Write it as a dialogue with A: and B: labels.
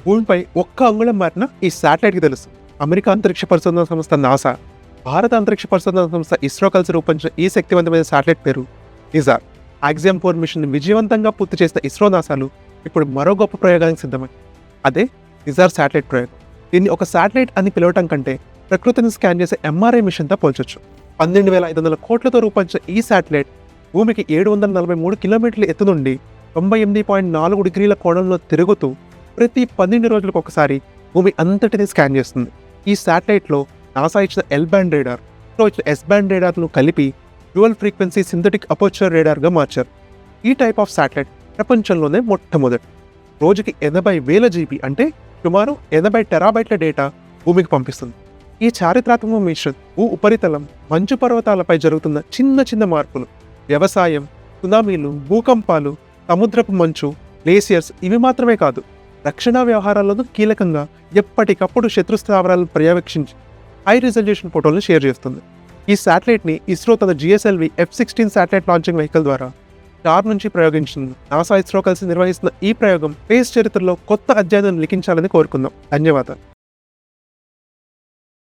A: భూమిపై ఒక్క అంగుళం మారినా ఈ శాటిలైట్కి తెలుసు. అమెరికా అంతరిక్ష పరిశోధన సంస్థ నాసా, భారత అంతరిక్ష పరిశోధన సంస్థ ఇస్రో కలిసి రూపొందించిన ఈ శక్తివంతమైన శాటిలైట్ పేరు నిజార్. ఆక్సియం 4 మిషన్ విజయవంతంగా పూర్తి చేసిన ఇస్రో నాసాలు ఇప్పుడు మరో గొప్ప ప్రయోగానికి సిద్ధమై, అదే నిజార్ శాటిలైట్ ప్రయోగం. దీన్ని ఒక శాటిలైట్ అని పిలవటం కంటే ప్రకృతిని స్కాన్ చేసే ఎంఆర్ఐ మిషన్తో పోల్చొచ్చు. 12,500 కోట్లతో రూపొందించిన ఈ శాటిలైట్ భూమికి 743 కిలోమీటర్ల ఎత్తు నుండి 98.4 డిగ్రీల కోణంలో తిరుగుతూ ప్రతి 12 రోజులకు ఒకసారి భూమి అంతటిని స్కాన్ చేస్తుంది. ఈ శాటిలైట్లో నాసా ఇచ్చిన ఎల్ బ్యాండ్ రేడార్, ఇస్రో ఇచ్చిన ఎస్ బ్యాండ్ రేడార్ను కలిపి డ్యూయల్ ఫ్రీక్వెన్సీ సింథటిక్ అపర్చర్ రేడార్గా మార్చారు. ఈ టైప్ ఆఫ్ శాటిలైట్ ప్రపంచంలోనే మొట్టమొదటి. రోజుకి 80,000 జీబీ అంటే సుమారు 80 టెరాబైట్ల డేటా భూమికి పంపిస్తుంది. ఈ చారిత్రాత్మక మిషన్ భూ ఉపరితలం, మంచు పర్వతాలపై జరుగుతున్న చిన్న చిన్న మార్పులు, వ్యవసాయం, సునామీలు, భూకంపాలు, సముద్రపు మంచు, గ్లేసియర్స్ ఇవి మాత్రమే కాదు, రక్షణ వ్యవహారాల్లోనూ కీలకంగా ఎప్పటికప్పుడు శత్రు స్థావరాలను పర్యవేక్షించి హై రిజల్యూషన్ ఫోటోలను షేర్ చేస్తుంది. ఈ శాటిలైట్ని ఇస్రో తన GSLV F-16 satellite launching vehicle ద్వారా స్టార్ నుంచి ప్రయోగించింది. నాసా ఇస్రో కలిసి నిర్వహిస్తున్న ఈ ప్రయోగం స్పేస్ చరిత్రలో కొత్త అధ్యాయాన్ని లిఖించాలని కోరుకుందాం. ధన్యవాదాలు.